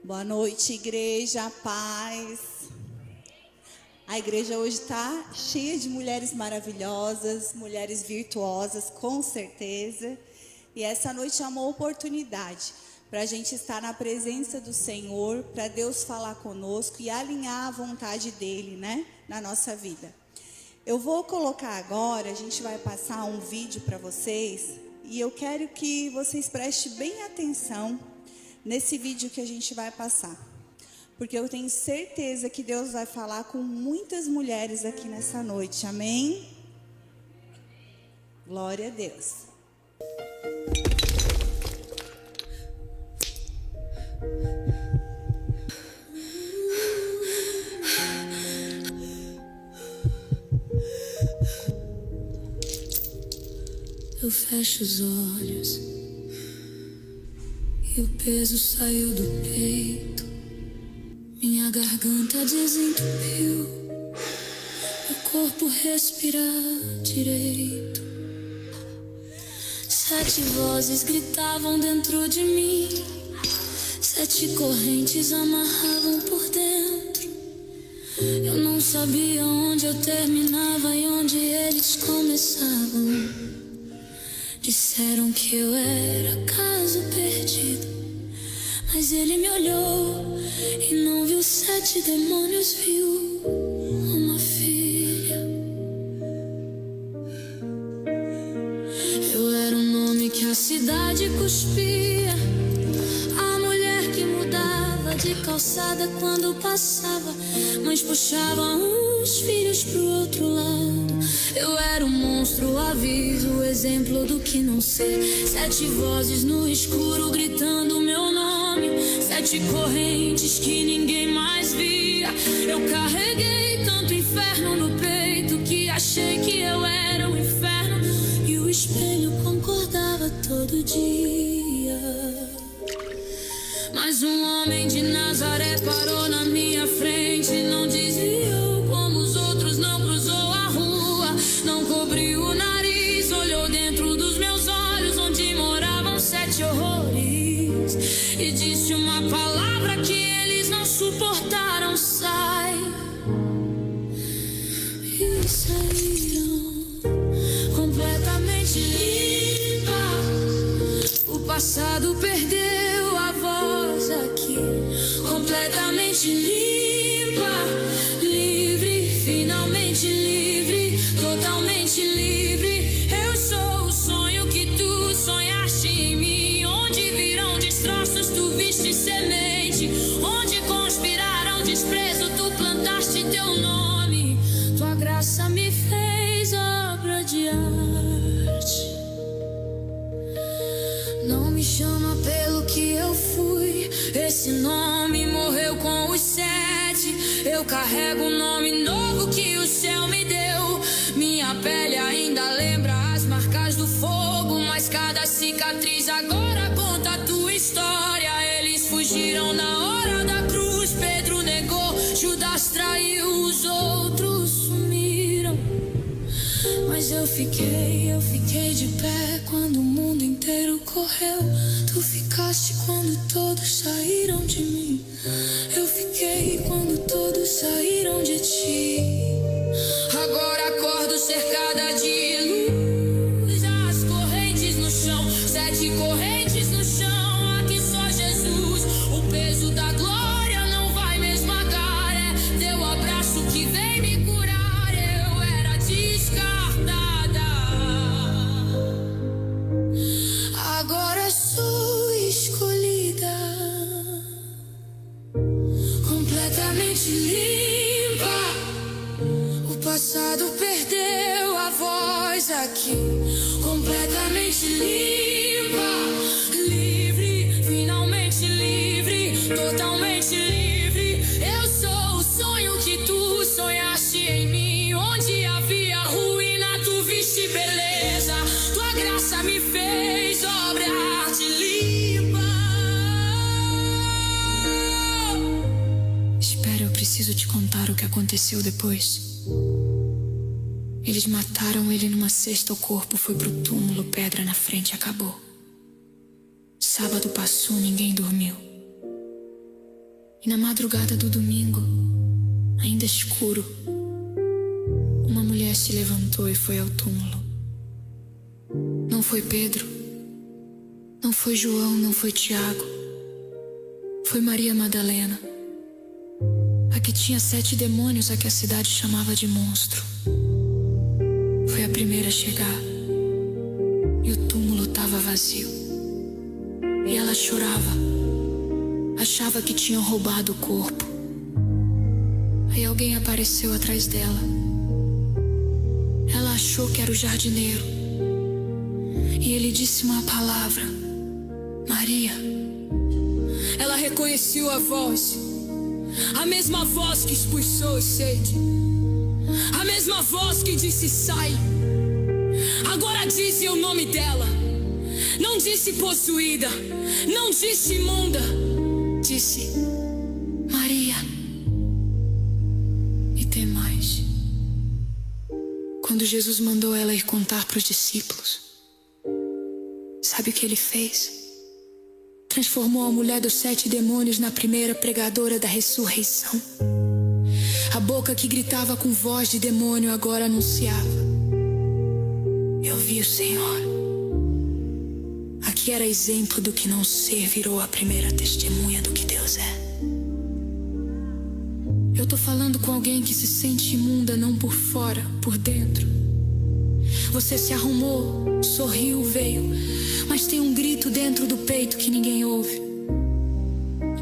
Boa noite, igreja, paz. A igreja hoje está cheia de mulheres maravilhosas, mulheres virtuosas, com certeza. E essa noite é uma oportunidade para a gente estar na presença do Senhor, para Deus falar conosco e alinhar a vontade dEle, né, na nossa vida. Eu vou colocar agora, a gente vai passar um vídeo para vocês e eu quero que vocês prestem bem atenção nesse vídeo que a gente vai passar. Porque eu tenho certeza que Deus vai falar com muitas mulheres aqui nessa noite, amém? Glória a Deus. Eu fecho os olhos e o peso saiu do peito. Minha garganta desentupiu, meu corpo respira direito. 7 vozes gritavam dentro de mim, 7 correntes amarravam por dentro. Eu não sabia onde eu terminava e onde eles começavam. Disseram que eu era caso perdido, mas ele me olhou e não viu 7 demônios, viu uma filha. Eu era o nome que a cidade cuspia, a mulher que mudava de calçada quando passava. Mães puxavam os filhos pro outro lado. Eu era um monstro, o aviso, o exemplo do que não ser. 7 vozes no escuro gritando meu nome, 7 correntes que ninguém mais via. Eu carreguei tanto inferno no peito que achei que eu era o inferno, e o espelho concordava todo dia. Mas um homem de Nazaré parou na minha frente, não desviou como os outros, não cruzou a rua, não cobriu o nariz, olhou dentro dos meus olhos onde moravam 7 horrores e disse uma palavra que eles não suportaram: sai. E saíram completamente limpa. O passado perdeu a voz aqui, completamente limpa, livre, finalmente livre, totalmente livre. Eu sou o sonho que tu sonhaste em mim, onde virão destroços tu viste semente, onde conspiraram desprezo tu plantaste teu nome. Tua graça me fez obra de arte. Não me chama pelo que eu fui, esse nome morreu com os 7. Eu carrego um nome novo que o céu me deu. Minha pele ainda lembra as marcas do fogo, mas cada cicatriz agora conta a tua história. Eles fugiram na hora da cruz, Pedro negou, Judas traiu, os outros sumiram. Mas eu fiquei de pé quando o mundo inteiro correu. Tu ficaste quando todos saíram de mim. Eu fiquei quando todos saíram de ti. Agora acordo cercada de luz, as correntes no chão, 7 correntes no chão. Aqui só Jesus, o peso da glória não vai me esmagar. É teu abraço que vem me curar. Eu era descartada, agora sou escolhida, completamente limpa. O passado perdeu a voz aqui, completamente limpa, livre, finalmente livre, totalmente livre. Eu sou o sonho que tu sonhaste em mim, onde havia ruína tu viste beleza. Tua graça me fez obra arte limpa. Espera, eu preciso te contar o que aconteceu depois. Eles mataram ele numa cesta, o corpo foi pro túmulo, pedra na frente, acabou. Sábado passou, ninguém dormiu. E na madrugada do domingo, ainda escuro, uma mulher se levantou e foi ao túmulo. Não foi Pedro, não foi João, não foi Tiago. Foi Maria Madalena, a que tinha 7 demônios, a que a cidade chamava de monstro. Foi a primeira a chegar, e o túmulo estava vazio. E ela chorava, achava que tinham roubado o corpo. Aí alguém apareceu atrás dela. Ela achou que era o jardineiro, e ele disse uma palavra: Maria. Ela reconheceu a voz, a mesma voz que expulsou a sede, a mesma voz que disse sai. Agora disse o nome dela. Não disse possuída, não disse imunda, disse Maria. E tem mais. Quando Jesus mandou ela ir contar para os discípulos, sabe o que ele fez? Transformou a mulher dos 7 demônios na primeira pregadora da ressurreição. A boca que gritava com voz de demônio agora anunciava: eu vi o Senhor. Aqui era exemplo do que não ser, virou a primeira testemunha do que Deus é. Eu tô falando com alguém que se sente imunda, não por fora, por dentro. Você se arrumou, sorriu, veio, mas tem um grito dentro do peito que ninguém ouve.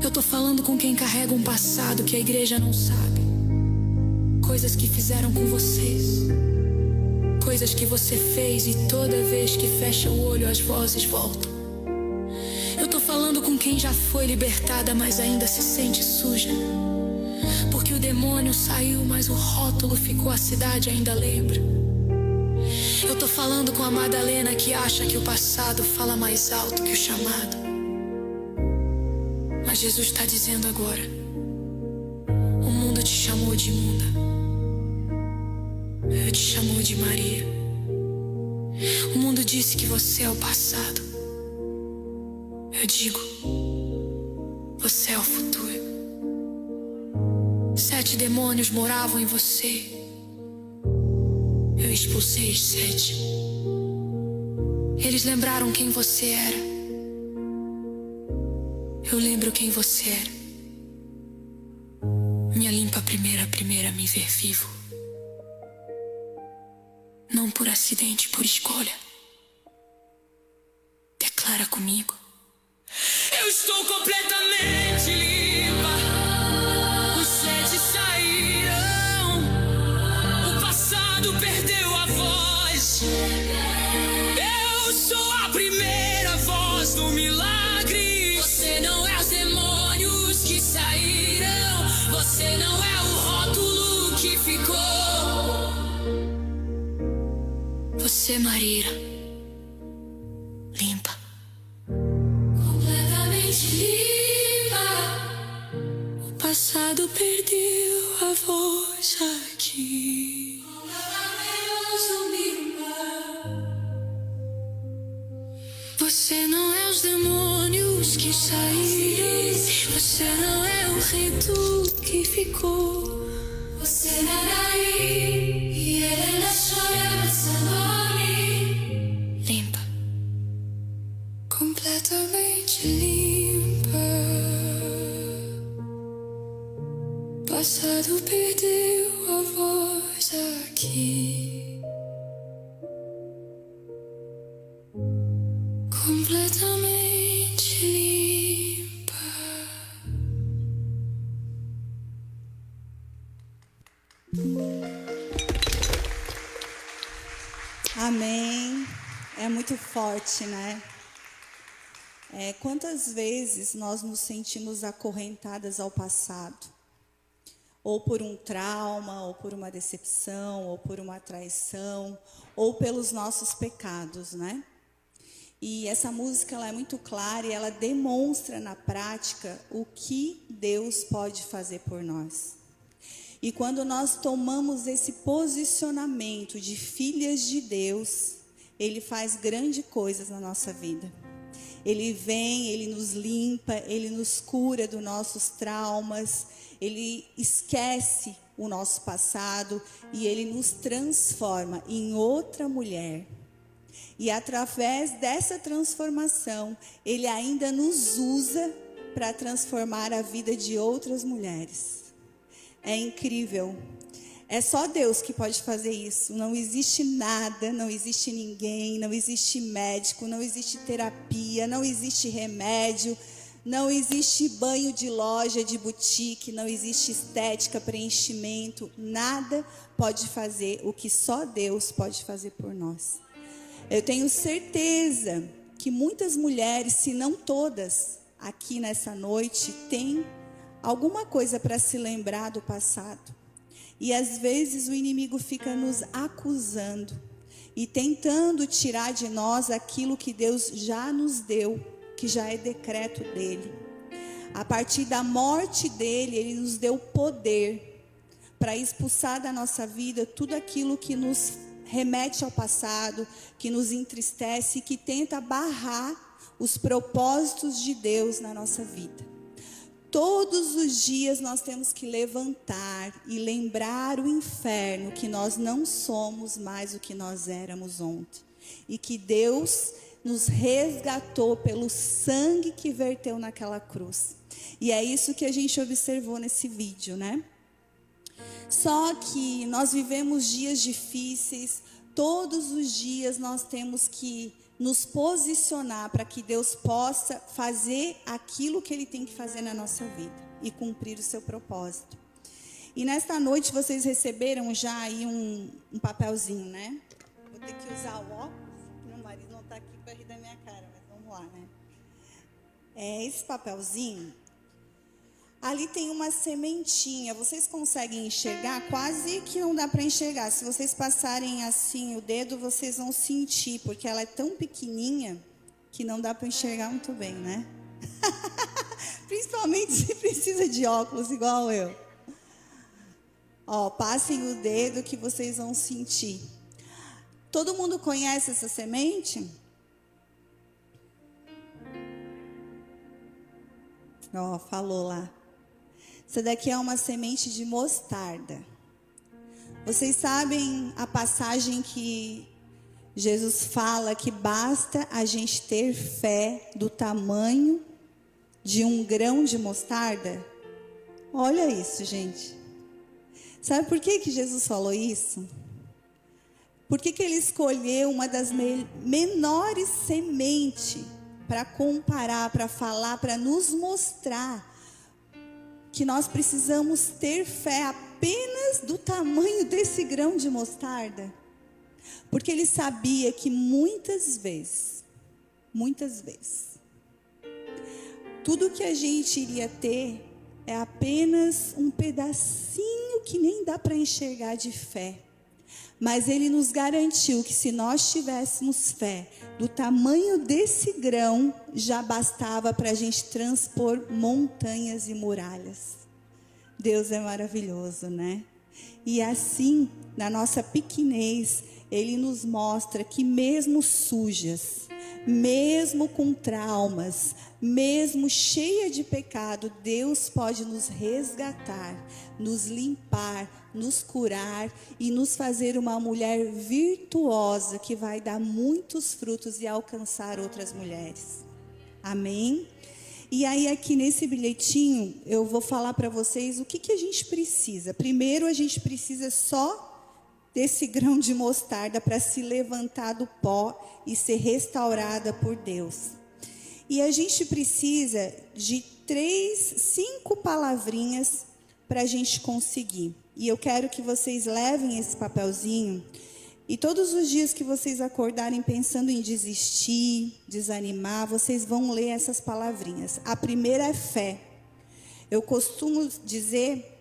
Eu tô falando com quem carrega um passado que a igreja não sabe. Coisas que fizeram com vocês, coisas que você fez, e toda vez que fecha o olho as vozes voltam. Eu tô falando com quem já foi libertada, mas ainda se sente suja, porque o demônio saiu, mas o rótulo ficou, a cidade ainda lembra. Eu tô falando com a Madalena que acha que o passado fala mais alto que o chamado. Mas Jesus está dizendo agora: o mundo te chamou de imunda, eu te chamo de Maria. O mundo disse que você é o passado, eu digo, você é o futuro. 7 demônios moravam em você, eu expulsei os 7. Eles lembraram quem você era, eu lembro quem você era. Minha limpa primeira a me ver vivo, não por acidente, por escolha. Declara comigo: eu estou completamente limpa. Os 7 saíram, o passado perdeu a voz. Eu sou a primeira voz do milagre. Você não é os demônios que saíram, você não é o rótulo que ficou. Você, Maria, limpa, completamente limpa. O passado perdeu a voz aqui. Você não é os demônios que saíram, você não é o rito que ficou. Você era aí e ela chorava seu nome. Limpa, completamente limpa. Passado perdeu a voz aqui. Completamente limpa. Amém. É muito forte, né? Quantas vezes nós nos sentimos acorrentadas ao passado? Ou por um trauma, ou por uma decepção, ou por uma traição, ou pelos nossos pecados, né? E essa música ela é muito clara e ela demonstra na prática o que Deus pode fazer por nós. E quando nós tomamos esse posicionamento de filhas de Deus, Ele faz grandes coisas na nossa vida. Ele vem, Ele nos limpa, Ele nos cura dos nossos traumas, Ele esquece o nosso passado e Ele nos transforma em outra mulher. E através dessa transformação, Ele ainda nos usa para transformar a vida de outras mulheres. É incrível. É só Deus que pode fazer isso. Não existe nada, não existe ninguém, não existe médico, não existe terapia, não existe remédio, não existe banho de loja, de boutique, não existe estética, preenchimento. Nada pode fazer o que só Deus pode fazer por nós. Eu tenho certeza que muitas mulheres, se não todas, aqui nessa noite, têm alguma coisa para se lembrar do passado. E às vezes o inimigo fica nos acusando e tentando tirar de nós aquilo que Deus já nos deu, que já é decreto dele. A partir da morte dele, ele nos deu poder para expulsar da nossa vida tudo aquilo que nos remete ao passado, que nos entristece e que tenta barrar os propósitos de Deus na nossa vida. Todos os dias nós temos que levantar e lembrar o inferno que nós não somos mais o que nós éramos ontem. E que Deus nos resgatou pelo sangue que verteu naquela cruz. E é isso que a gente observou nesse vídeo, né? Só que nós vivemos dias difíceis, todos os dias nós temos que nos posicionar para que Deus possa fazer aquilo que Ele tem que fazer na nossa vida e cumprir o seu propósito. E nesta noite vocês receberam já aí um papelzinho, né? Vou ter que usar o óculos, meu marido não está aqui para rir da minha cara, mas vamos lá, né? Esse papelzinho, ali tem uma sementinha, vocês conseguem enxergar? Quase que não dá para enxergar. Se vocês passarem assim o dedo, vocês vão sentir, porque ela é tão pequenininha que não dá para enxergar muito bem, né? Principalmente se precisa de óculos igual eu. Ó, passem o dedo que vocês vão sentir. Todo mundo conhece essa semente? Ó, falou lá. Essa daqui é uma semente de mostarda. Vocês sabem a passagem que Jesus fala que basta a gente ter fé do tamanho de um grão de mostarda? Olha isso, gente. Sabe por que Jesus falou isso? Por que Ele escolheu uma das menores sementes para comparar, para falar, para nos mostrar que nós precisamos ter fé apenas do tamanho desse grão de mostarda? Porque Ele sabia que muitas vezes, tudo que a gente iria ter é apenas um pedacinho que nem dá para enxergar de fé. Mas Ele nos garantiu que se nós tivéssemos fé do tamanho desse grão, já bastava para a gente transpor montanhas e muralhas. Deus é maravilhoso, né? E assim, na nossa pequenez, Ele nos mostra que mesmo sujas, mesmo com traumas, mesmo cheia de pecado, Deus pode nos resgatar, nos limpar, nos curar e nos fazer uma mulher virtuosa que vai dar muitos frutos e alcançar outras mulheres. Amém? E aí aqui nesse bilhetinho eu vou falar para vocês o que a gente precisa. Primeiro a gente precisa só desse grão de mostarda para se levantar do pó e ser restaurada por Deus. E a gente precisa de 5 palavrinhas para a gente conseguir. E eu quero que vocês levem esse papelzinho e todos os dias que vocês acordarem pensando em desistir, desanimar, vocês vão ler essas palavrinhas. A primeira é fé. Eu costumo dizer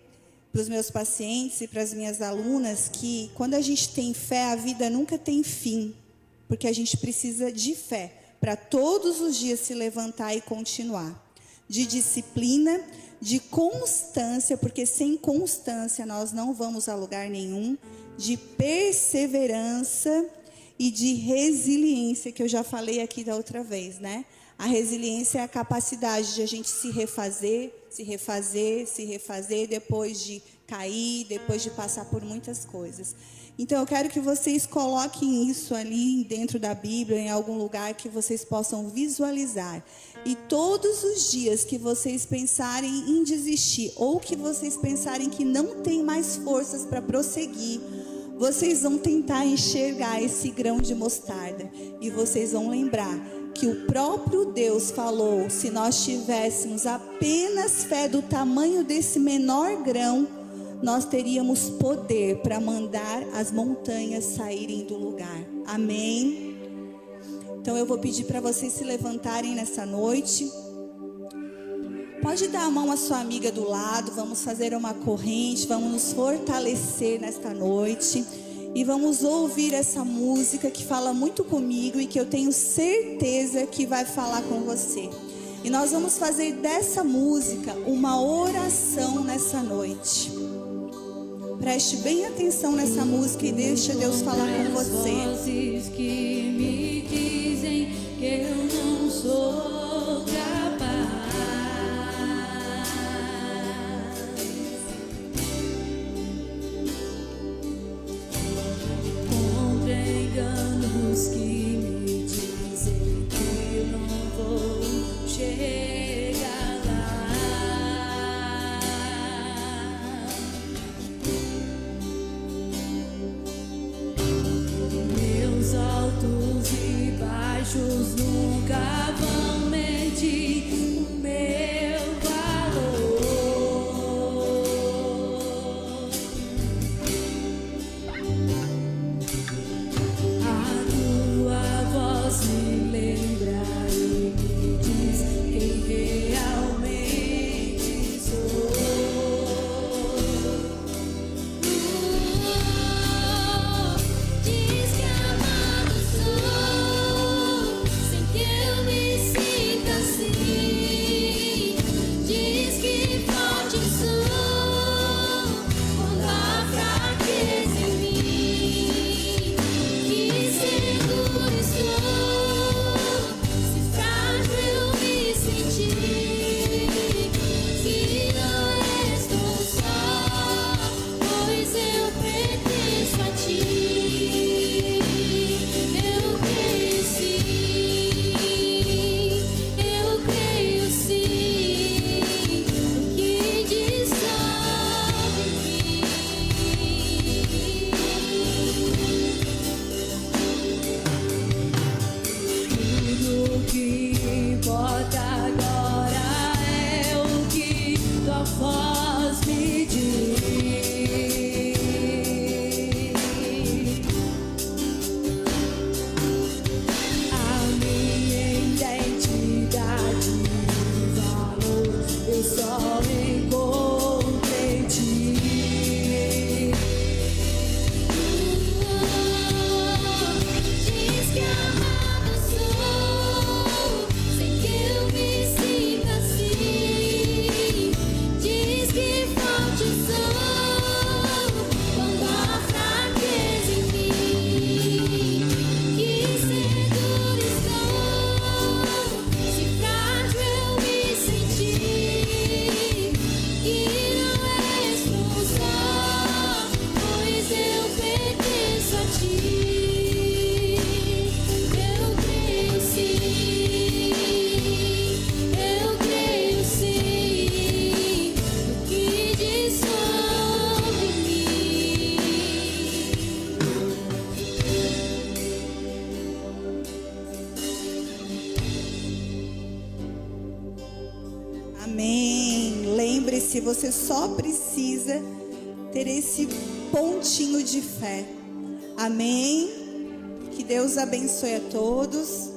para os meus pacientes e para as minhas alunas que quando a gente tem fé, a vida nunca tem fim, porque a gente precisa de fé para todos os dias se levantar e continuar. De disciplina, de constância, porque sem constância nós não vamos a lugar nenhum, de perseverança e de resiliência, que eu já falei aqui da outra vez, né? A resiliência é a capacidade de a gente se refazer, depois de cair, depois de passar por muitas coisas. Então, eu quero que vocês coloquem isso ali dentro da Bíblia, em algum lugar que vocês possam visualizar. E todos os dias que vocês pensarem em desistir, ou que vocês pensarem que não tem mais forças para prosseguir, vocês vão tentar enxergar esse grão de mostarda. E vocês vão lembrar que o próprio Deus falou: se nós tivéssemos apenas fé do tamanho desse menor grão, nós teríamos poder para mandar as montanhas saírem do lugar. Amém? Então eu vou pedir para vocês se levantarem nessa noite. Pode dar a mão à sua amiga do lado, vamos fazer uma corrente, vamos nos fortalecer nesta noite. E vamos ouvir essa música que fala muito comigo e que eu tenho certeza que vai falar com você. E nós vamos fazer dessa música uma oração nessa noite. Preste bem atenção nessa música e deixa Deus falar com você. Vozes que me dizem que eu não sou capaz, contra enganos que me dizem que eu não vou chegar lá. Meus altos e baixos nunca vão medir o meu valor. A tua voz me lembra e me diz quem realmente sou. Diz que amado sou, sem que eu me sinta assim. Diz que forte sou, quando há fraqueza em mim. Que seguro estou, se frágil eu me sentir. Que não estou só, pois eu pertenço a ti. Eu creio sim, eu creio sim, o que diz sobre mim. Tudo que importa agora é o que tua voz me diz. A minha identidade e valor eu só encontro em ti. Diz que amado sou, sem que eu me sinta assim. Diz que forte sou, quando há fraqueza em mim. Que seguro estou, se frágil eu me sentir. Que não estou só, pois eu pertenço a ti. Eu creio sim, eu creio sim, o que diz sobre mim. Amém. Lembre-se, você só precisa ter esse pontinho de fé. Amém. Que Deus abençoe a todos.